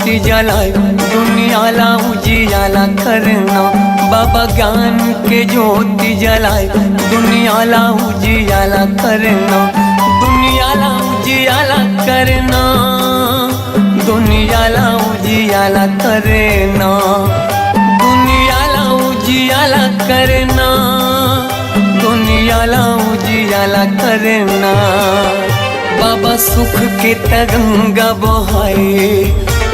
ज्योति जलाए दुनियाला उजियाला करना। बाबा ज्ञान के ज्योति जलाए दुनियाला उजियाला करना। दुनियाला उजियाला करना, दुनियाला उजियाला करना, दुनियाला उजियाला करना, दुनियाला उजियाला करना। बाबा सुख के तगंगा बहाए,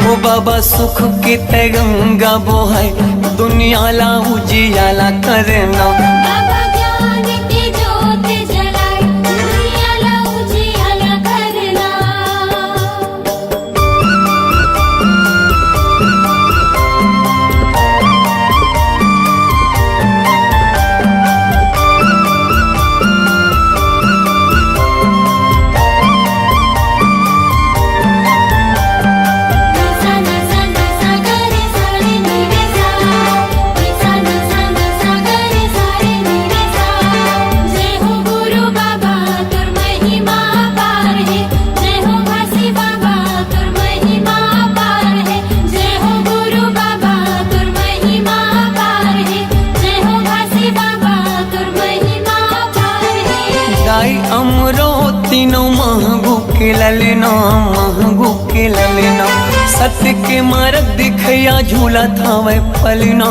ओ बाबा सुख के तगंगा बहाए दुनियाला उजियाला करना। बाबा ज्ञान की ज्योति जलाए दुनियाला उजियाला करना। अमरो तीनों महगू के ललना, महगू के ललना। सत्य के मार्ग दिखया झूला था वह पलना,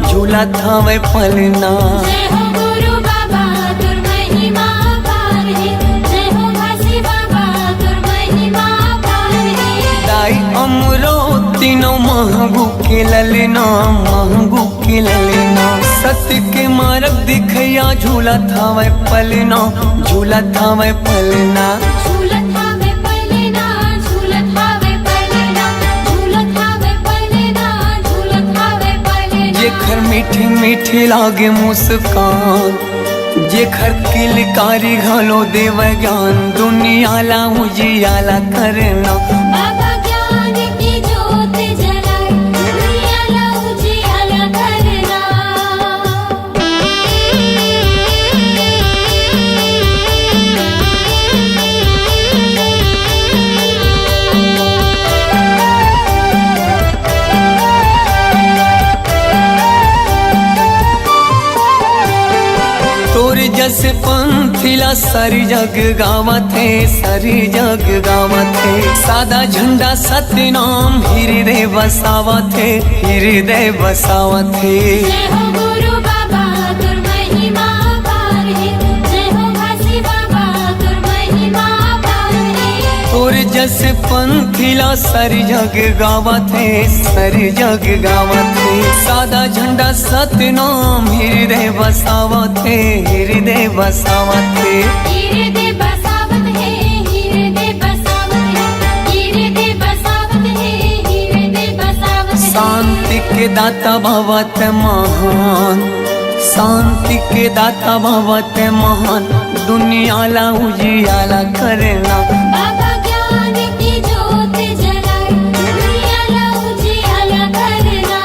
झूला था वह पलना। जय हो गुरु बाबा तुर महिमा पार है, जय हो भासी बाबा तुर महिमा पार है। दाई अमरो तीनों महगू के ललना, महगू के ललना। सत्य के मार्ग दिखया झूला था वह पलना, झूला था वह पलना। झूलत हावे पलना, झूलत हावे पलना, झूलत हावे पलना, झूलत हावे पलना। जेखर मीठी मीठी लागे मुस्कान, जेखर किलकारी घलो देव ज्ञान दुनियाला उजियाला करना। बाबा ज्ञान की ज्योति जलाए दुनियाला उजियाला करना। तोर जस पंथिला सारी जग गावत है, सारी जग गावत है। सादा झंडा सत्य नाम हृदय बसावत है, हृदय बसावत है। जय हो गुरु बाबा तुर महिमा पार है, जय हो भासी बाबा तुर महिमा पार है। तोर जस पंथिला सारी जग गावत है, सारी जग गावत है। सादा झंडा सत्य नाम हृदय बसावत है, हृदय बसावत है। हृदय बसावत है, हृदय बसावत है, हृदय बसावत है, हृदय बसावत है। शांति के दाता भवत महान, शांति के दाता भवत महान दुनियाला उजियाला करना। बाबा ज्ञान की ज्योति जलाए दुनियाला उजियाला करना।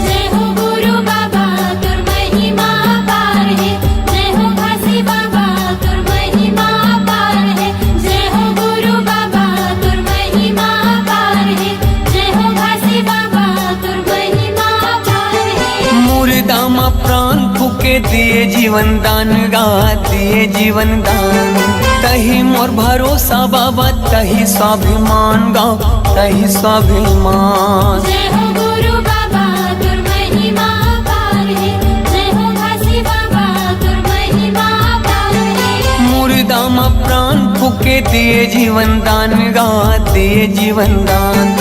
जय हो गुरु बाबा तुर महिमा पार है, जय हो भासी बाबा तुर महिमा पार है। जय हो गुरु बाबा तुर महिमा पार है, जय हो भासी बाबा तुर महिमा पार है। मुर्दा मा प्राण फूके दिए जीवन दान गा, दिए जीवन दान। तही मोर भरोसा बाबा, तही स्वाभिमान गा, तही स्वाभिमान। जय हो गुरु बाबा तुर महिमा पार है, जय हो भासी बाबा तुर महिमा पार है। मुर्दा मा प्राण फूके दिए जीवन दान गा, दिए जीवन दान।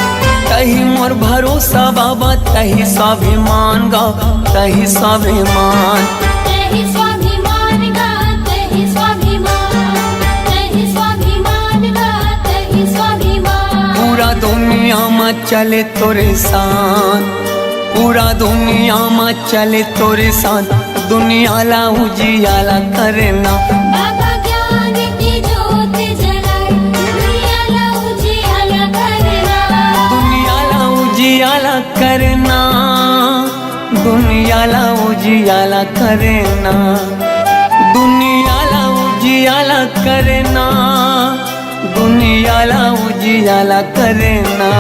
तही मोर भरोसा बाबा, तही स्वाभिमान गा, तही स्वाभिमान। तेहि स्वाभिमान गा, तेहि स्वाभिमान, तेहि स्वाभिमान गा, तेहि स्वाभिमान। पूरा दुनिया में चले तोरे साथ, पूरा दुनिया में चले तोरे साथ दुनिया ला उजियाला करना। बाबा ज्ञान की ज्योत जलाए दुनिया ला उजियाला करना। दुनिया ला उजियाला करना, दुनिया ला उजियाला करना, दुनिया ला उजियाला करना, दुनिया ला उजियाला करना।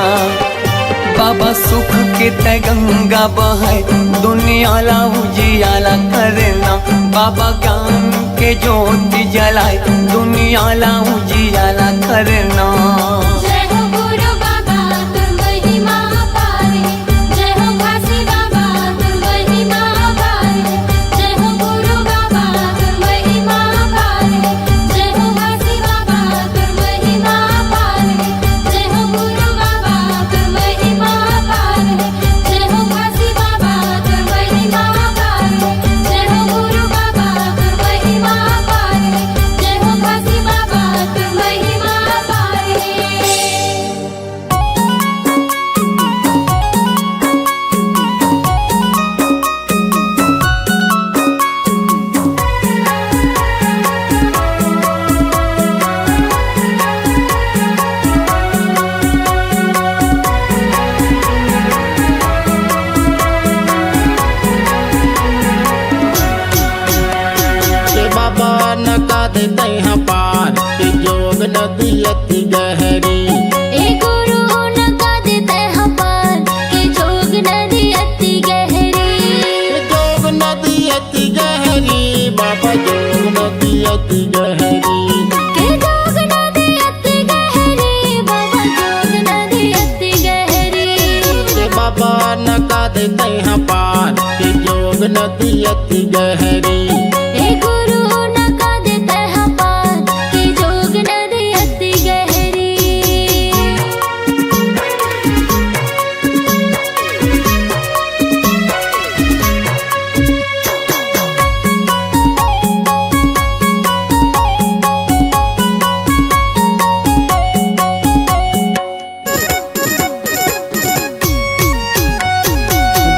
बाबा सुख के गंगा बहाए दुनिया ला उजियाला करना। बाबा ज्ञान के ज्योति जलाए दुनिया ला उजियाला करना। जय हो गुरु बाबा तुम महिमा अपार है। जय हो काशी बाबा तुम महिमा अपार है। जय हो गुरु बाबा तुम महिमा अपार है। जय हो काशी बाबा तुम महिमा अपार है। जय हो गुरु बाबा तुम महिमा अपार है। जय हो काशी बाबा तुम महिमा अपार है। जय हो गुरु बाबा तुम महिमा अपार है। जय हो काशी बाबा तुम महिमा अपार है। के बाबा नका देते हैं पार के जोग नदी अति गहरी। ए गुरु नका देते हैं पार के जोग नदी अति गहरी। जोग नदी अति गहरी बाबा जोग नदी अति गहरी। के जोग नदी अति गहरी बाबा जोग नदी अति गहरी। के बाबा नका देते हैं पार के जोग नदी अति गहरी। ए गुरु नका देते हैं पार के जोग नदी अति गहरी।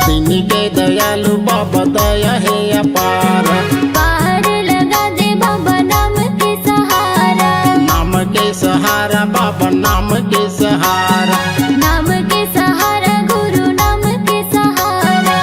दिन के दयालु बाबा दया है अपार। पार लगा दे बाबा नाम के सहारा। नाम के सहारा बाबा नाम के सहारा। नाम के सहारा गुरु नाम के सहारा।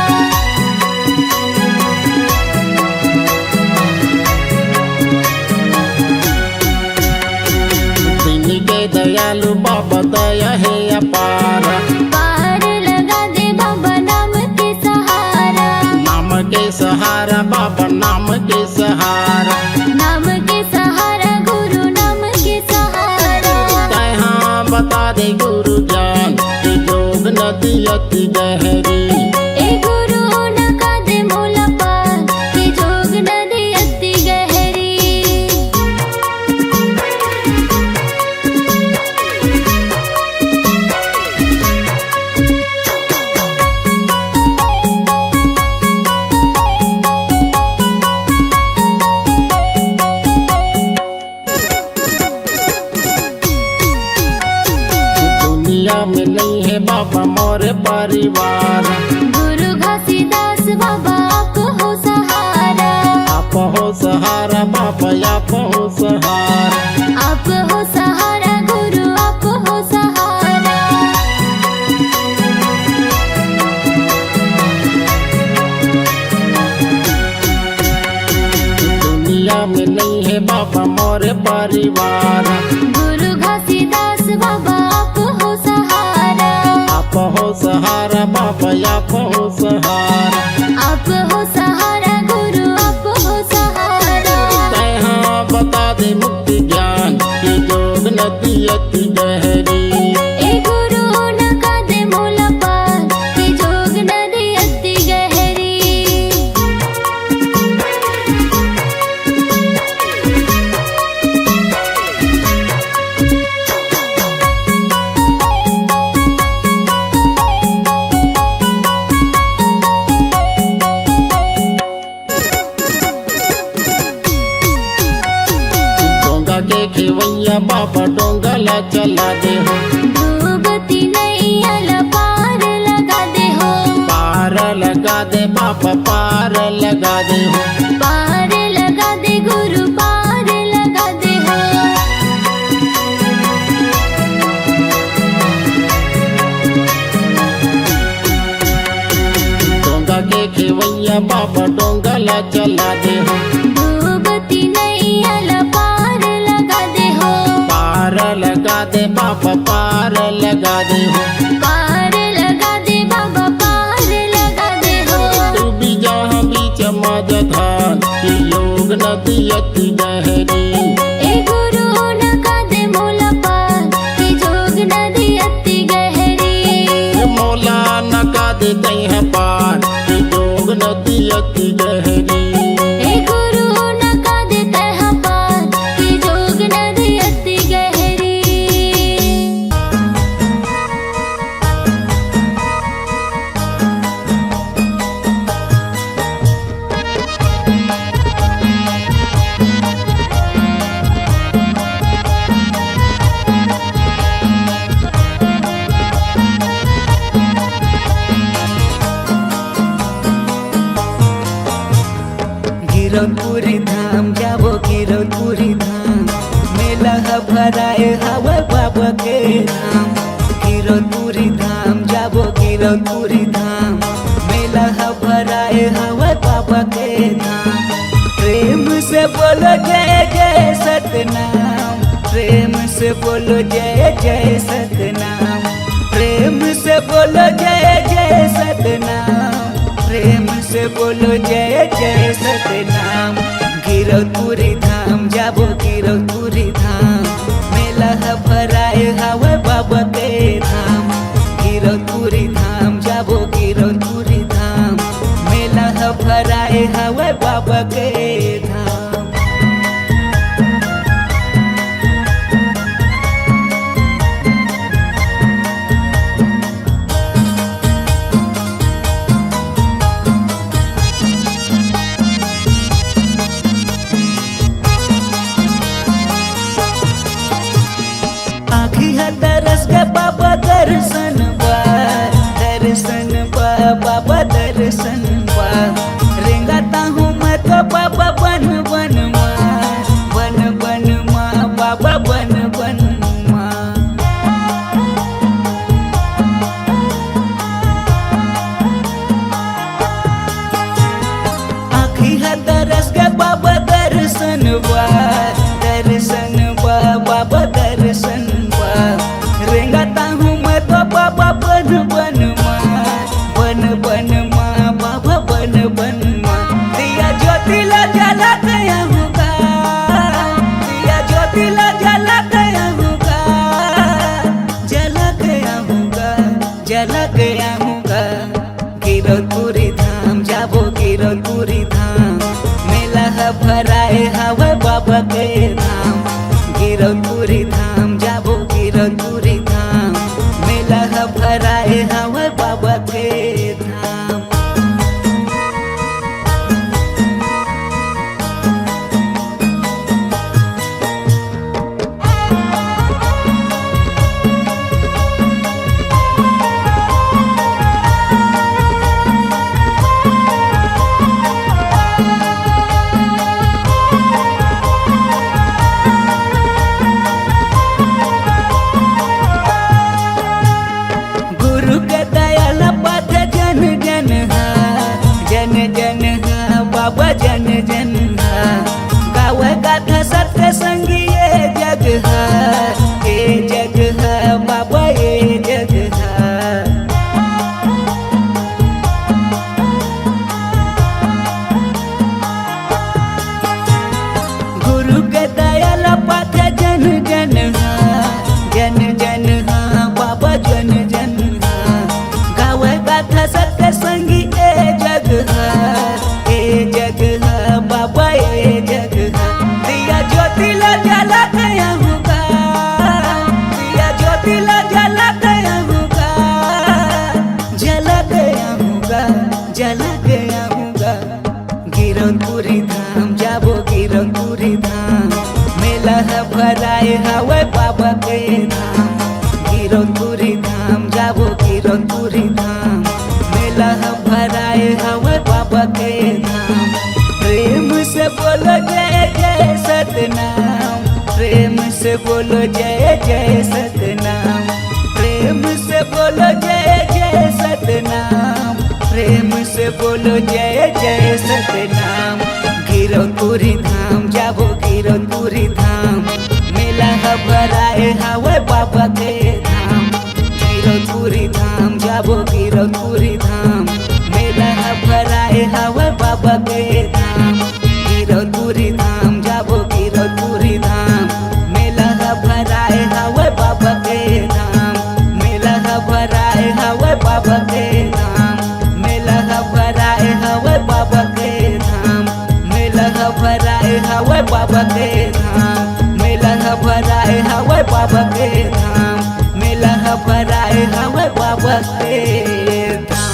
दिन के दयालु बाबा दया है अपार। पार लगा दे बाबा नाम के सहारा। नाम के सहारा बाबा नाम के सहारा। नाम के सहारा गुरु नाम के सहारा। कहाँ बता दे गुरु जान कि जोग नदी अति गहरी। ए गुरु नका दे मोला पार के जोग नदी अति गहरी। दुनिया में नहीं है बाबा मोर परिवार। गुरु घासीदास बाबा आप हो सहारा। आप हो सहारा बाबा आप हो सहारा। आप हो सहारा गुरु आप हो सहारा। दुनिया में नहीं है बाबा मोर परिवार। गुरु घासीदास बाबा आप हो सहारा। आप हो सहारा बाबा आप हो सहारा। आप हो सहारा गुरु आप हो सहारा। कहाँ बता दे मुक्ति ज्ञान की जोग नदी अति गहरी। ए गुरु नका दे मोला पार के जोग नदी अति गहरी। खेवैया बाबा डोंगला चला दे हो। डूबती नैया ला पार लगा दे हो। पार लगा दे बाबा पार लगा दे हो। पार लगा दे गुरु पार लगा दे हो। डोंगा के खेवैया बाबा डोंगा ला चला दे हो। डूबती नैया ला पार लगा दे हो। पार लगा दे बाबा पार लगा दे हो। पार लगा दे बाबा पार लगा दे हो। तू भी जहाँ बीच मझधार की योग नदी अति गहरी। ए गुरु नका दे मोला पार की जोग नदी अति गहरी। मोला नका दे तैह पार की जोग नदी अति गहरी। ए गुरु नका दे तह पार की जोग नदी अति गहरी। गिरौदपुरी धाम जाबो गिरौदपुरी धाम मेला भराए हवा बाबा के धाम। गिरौदपुरी धाम जाबो गिरौदपुरी धाम मेला भराए हवा बाबा के धाम। प्रेम से बोलो जय जय सतनाम। प्रेम से बोलो जय जय सतनाम। प्रेम से बोलो जय जय सतनाम। प्रेम से बोलो जय जय सतनाम। गिरौदपुरी धाम जाबो गिरौदपुरी धाम मेला भराए हवा बाबा के धाम। गिरौदपुरी धाम जाबो गिरौदपुरी धाम मेला भराए हवा बाबा के धाम। दरस के बाबा दर्शन बा बाबा दर्शन बा। रेंगाता हूँ मैं तो बाबा बन बन माँ बाबा बन बन माँ। आँखी है दरस के बाबा दर्शन बा बाबा दर्शन बा। रेंगाता हूँ मैं तो बाबा बन बन माँ बाबा बन बन माँ। दिया ज्योति ला जला गया होगा। दिया ज्योति ला जला गया होगा। जला गया होगा जला गया होगा। गिरौदपुरी धाम जाबो गिरौदपुरी धाम मेला भराए हवा बाबा के धाम। गिरौदपुरी धाम जाबो गिरौदपुरी धाम मेला भराए हवा बाबा के धाम। बाबा जन जन गावे गाथा सत्य संगी ये जग है। ये जग है बाबा ये जग है। गुरु के दयाल पाथ जन जन जन जन बाबा जन जन गावे गाथा सत्य संगी ये जग है। जग है बाबा ये जग है। दिया ज्योति ला जला गया होगा। दिया ज्योति ला जला गया होगा। जला गया होगा जला गया होगा। गिरौदपुरी धाम जाबो गिरौदपुरी धाम मेला भराए हवा बाबा के धाम। गिरौदपुरी धाम जाबो गिरौदपुरी धाम मेला भराए हवा बोलो जय जय सतनाम, प्रेम से बोलो जय जय सतनाम, प्रेम से बोलो जय जय सतनाम, प्रेम से बोलो जय जय सतनाम। गिरौदपुरी धाम जाबो गिरौदपुरी धाम, मेला भराए हवे बाबा के धाम। गिरौदपुरी धाम जाबो गिरौदपुरी धाम, मेला भराए हवे बाबा के धाम। गिरौदपुरी धाम जाबो गिरौदपुरी धाम, मेला भराए हवे बाबा के धाम। मेला भराए हवे बाबा के धाम, मेला भराए हवे बाबा के धाम। मेला भराए हवे बाबा के धाम, मेला भराए हवे बाबा के धाम। मेला भराए हवे बाबा के धाम।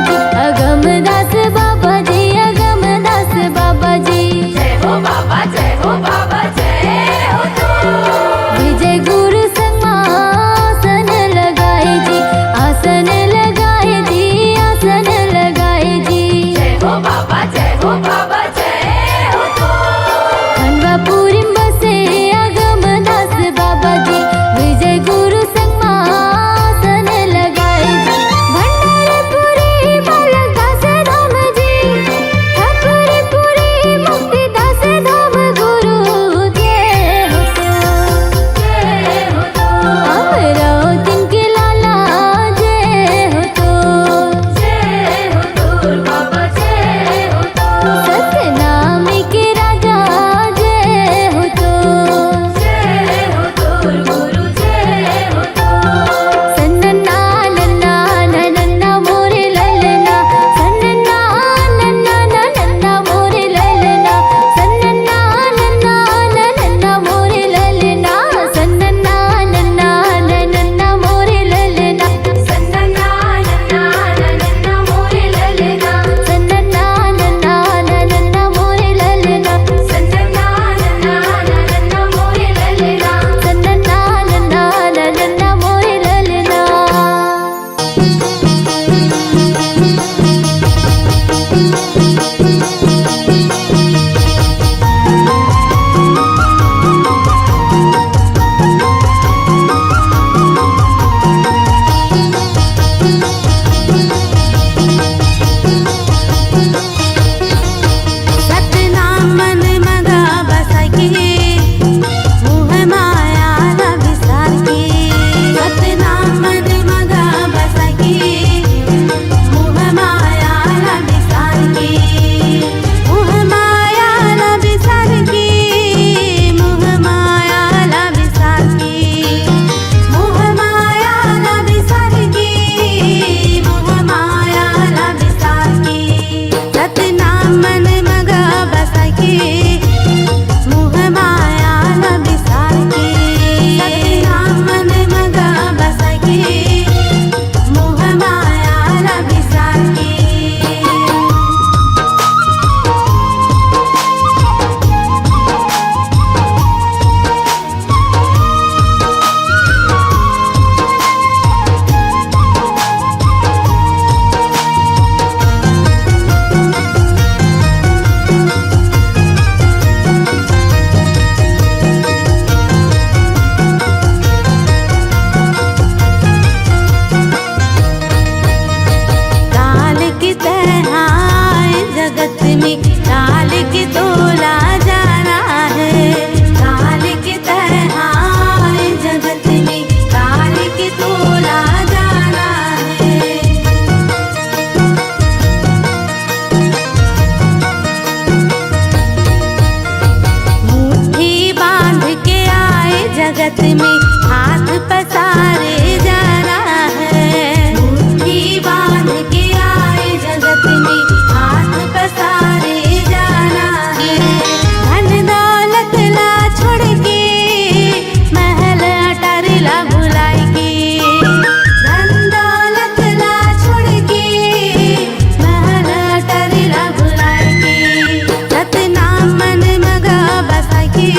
जी, अगम दास बाबा जी, अगम दास बाबा जी। जय हो बाबा, जय हो बाबा, जय हो तो। विजय गुरु संग आसन लगाए जी, आसन लगाए जी, आसन लगाए जी। जय हो बाबा, जय हो बाबा, जय हो तो। खंडवापुरी बसे अगम दास बाबा जी, विजय गुरु संग आसन लगाए जी। भंडारपुरी बालक दास धाम जी, ठाकुरपुरी मुक्ति दास धाम गुरु। जय हो तो, जय हो तो। अमरावती के लाला। जय हो तो, जय हो तो बाबा, जय हो तो। सतनाम के राजा। जय हो तो, जय हो तो गुरु, जय हो तो। सन्नन्ना नन्ना नन्ना मोरे ललना, सन्नन्ना नन्ना नन्ना मोरे ललना, सन्नन्ना नन्ना नन्ना मोरे ललना, सन्नन्ना नन्ना नन्ना मोरे ललना, सन्नन्ना नन्ना नन्ना मोरे ललना, सन्नन्ना नन्ना नन्ना मोरे ललना, सन्नन्ना नन्ना नन्ना मोरे ललना। सन्नन्ना नन्ना नन्ना मोरे ललना। सतनाम मन मगा बसाकी, मोह माया न विसाकी। सतनाम मन मगा बसाकी, मोह माया न विसाकी। मोह माया न विसाकी, मोह माया न विसाकी। मोह माया न विसाकी, मोह माया न विसाकी। सतनाम मन मगा बसाकी, मोह माया न विसाकी। सतनाम मन मगा बसाकी, मोह माया न विसाकी। काल की तरह आए जगत में, काल की तोला जाना है। काल की तरह आए जगत में, काल की तोला जाना है। मुट्ठी बांध के आए जगत में, हाथ पसारे जाना है। मुट्ठी बांध के आए जगत में, हाथ पसारे जाना है। धन दौलत ला छोड़ के, महल अटार ला भुलाएगी। धन दौलत ला छोड़ के, महल अटार ला भुलाएगी। सतनाम मन मगा बसाकी,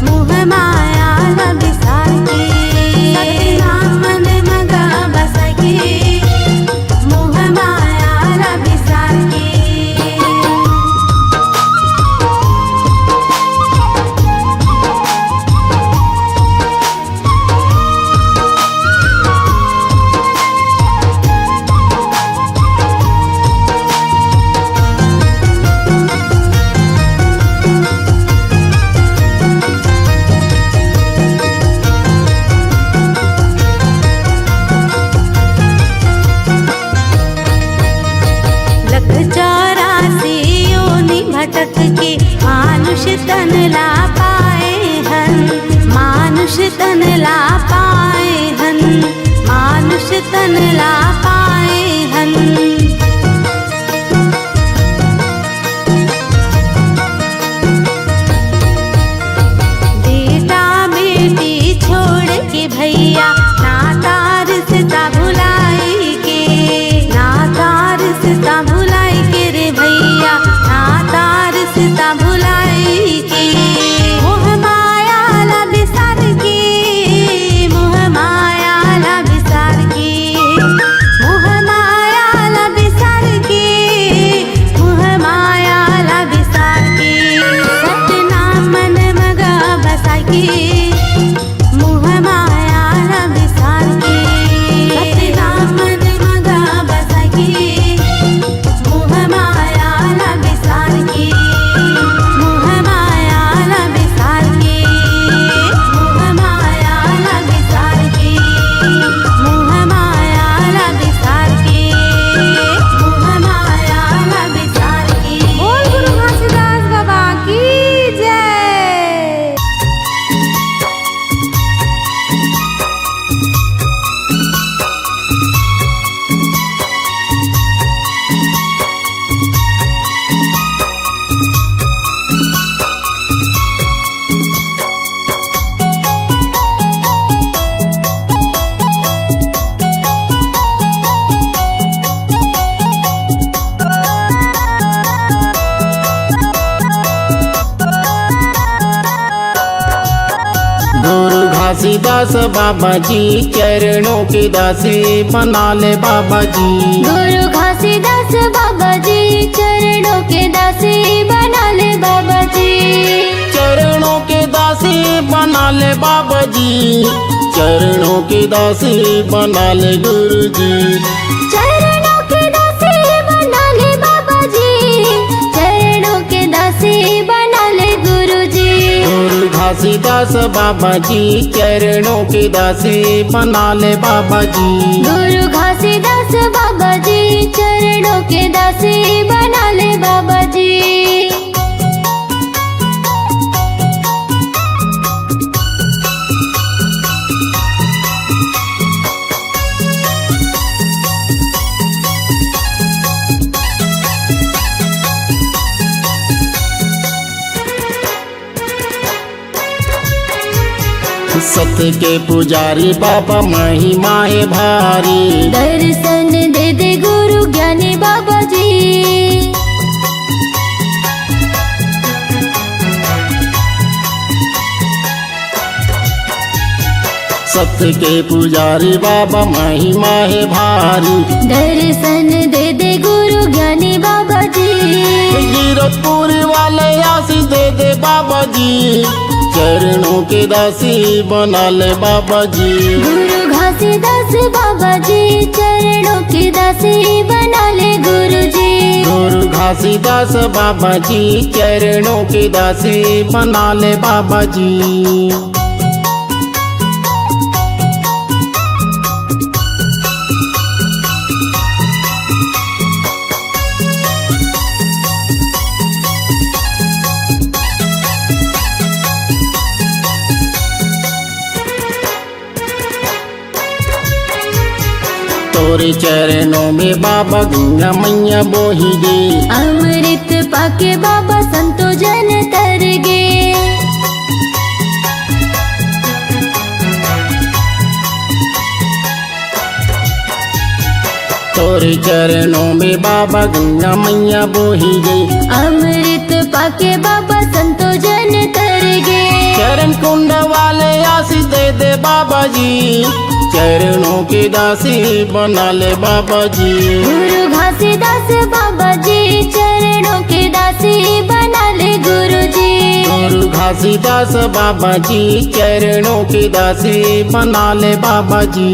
मोह माया न विसाकी। सतनाम मन मगा बसाकी, मोह माया न विसाकी। लख 84 योनि भटक के, मानुष तन ला पाए हन। मानुष तन ला पाए हन, मानुष तन ला पाए हन। बेटा बेटी छोड़ के भैया, नाता रिश्ता भुलाई के। नाता मोह माया ला बिसार के, मोह माया ला बिसार के, मोह माया ला बिसार के, मोह माया ला बिसार के, मोह माया ला बिसार के। बोल गुरु घासीदास बाबा की जय। गुरु घासीदास बाबा जी चरणों की दासी बना ले बाबा जी। गुरु घासीदास बाबा जी चरणों के दासी बना ले बाबा जी। चरणों के दासी बना ले बाबा जी, चरणों के दासी बना ले गुरु जी। चरणों के दासी बना ले बाबा जी, चरणों के दासी बना ले गुरु जी। गुरु घासीदास बाबा जी चरणों की दासी बना ले बाबा जी। गुरु घासीदास बाबा जी चरणों के दासी बना ले बाबा जी। सत्य के पुजारी बाबा महिमा है भारी। दर्शन दे दे गुरु ज्ञानी बाबा जी। सत्य के पुजारी बाबा महिमा है भारी। दर्शन दे दे गुरु ज्ञानी बाबा जी। गिरपुर वाले आशीष दे दे बाबा जी, चरणों के दासी बना ले बाबा जी। गुरु घासीदास बाबा जी चरणों की दासी बना ले गुरु जी। गुरु घासीदास बाबा जी चरणों की दासी बना ले बाबा जी। तोरे चरणों में बाबा गंगा मैया बोही गे। अमृत पाके बाबा संतो जन तर गे। तोरे चरणों में बाबा गंगा मैया बोही गई। अमृत पाके बाबा संतो जन तर गे। चरण कुंड वाले आशीष दे दे बाबा जी, चरणों की दासी बना ले बाबा जी। गुरु घासीदास बाबा जी चरणों के दासी बना ले गुरु जी। गुरु घासीदास बाबा जी चरणों की दासी बना ले बाबा जी।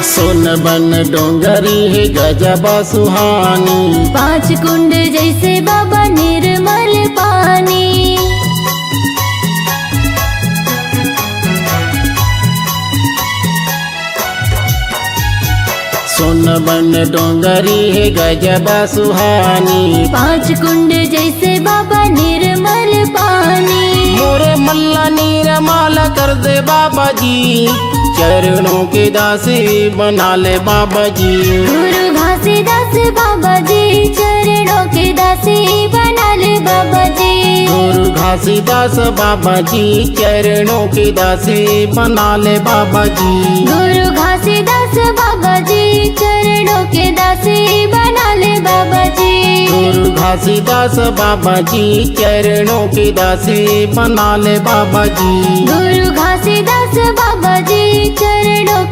सोन बन डोंगरी है गजबा सुहानी। 5 कुंड जैसे बाबा निर्मल पानी। सोन बन डोंगरी है गजबा सुहानी। 5 कुंड जैसे बाबा निर्मल पानी। मोरे मल्ला निर्मल कर दे बाबा जी, चरणों के दासी बना ले बाबा जी। गुरु घासीदास बाबा जी चरणों के दासी बना ले बाबा जी। गुरु घासीदास बाबा जी चरणों के दासी बना ले बाबा जी। गुरु घासीदास बाबा जी चरणों के दासी बना ले बाबा जी। गुरु घासीदास बाबा जी चरणों के दासी बना ले बाबा जी। गुरु घासीदास बाबा जी चरणों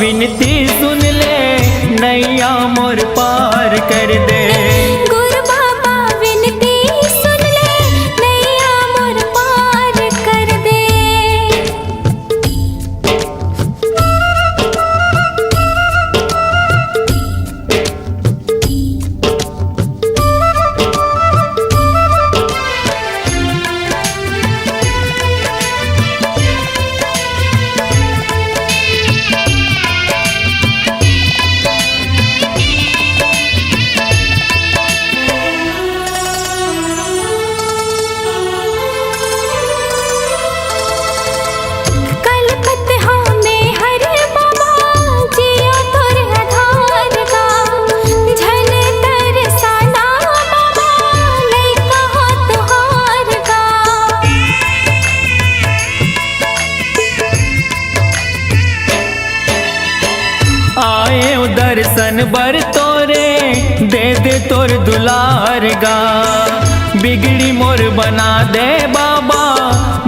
विनती सुन ले नैया मोर पार कर दे। गुरु बाबा विनती सुन ले नैया मोर पार कर दे। कलपत हमें हर बाबा जिया तोर आधार का झल तरसाना बाबा लइका हो तुहार का। आए दर्शन बर तोरे दे दे तोर दुलार गा। बिगड़ी मोर बना दे बाबा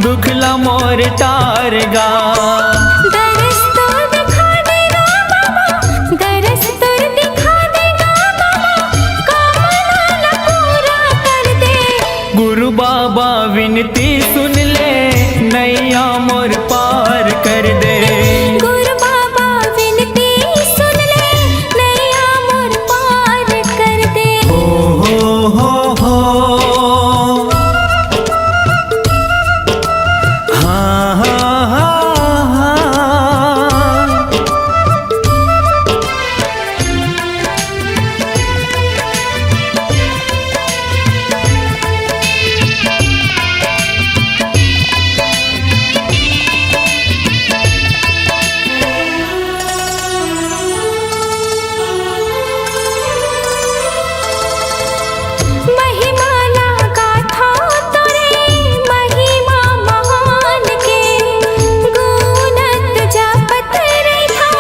दुखला मोर तार गा। दरस तो दिखा देगा बाबा, दरस तो दिखा देगा बाबा, कामना पूरा कर दे। गुरु बाबा विनती सुन ले नैया मोर पार कर दे। गुरु बाबा विनती सुन ले नैया मोर पार कर दे। हो हाँ हाँ हाँ हाँ। महिमा लगा था तोरे महिमा महान के, गुणत जपत रे था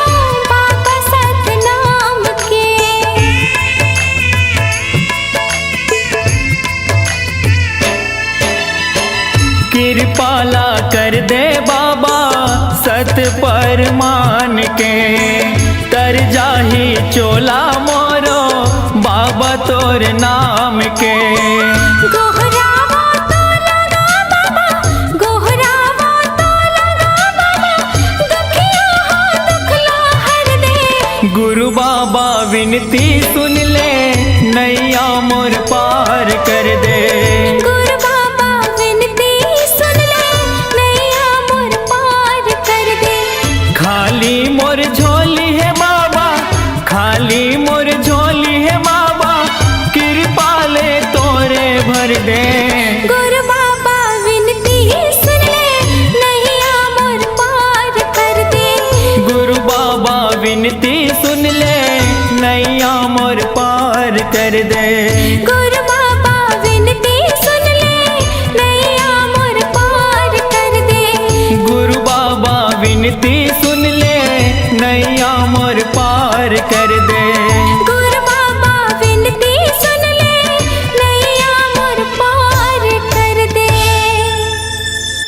बाबा सतनाम के। कृपाला कर दे बाबा सत पर मान के। तर जाही चोला मोरो बाबा तोर नाम के। गोहरावा तो लगा बाबा, गोहरावा तो लगा बाबा, दुखिया हो दुखला हर दे। गुरु बाबा विनती सुन ले नैया मोर पार कर दे। गुरु बाबा विनती सुन ले नैया मोर पार कर दे। खाली मोर झोली है बाबा, खाली मोर झोली है बाबा, कृपा ले तोरे भर दे। गुरु बाबा विनती सुन ले नैया मोर पार कर दे। गुरु बाबा विनती सुन ले नैया मोर पार कर दे।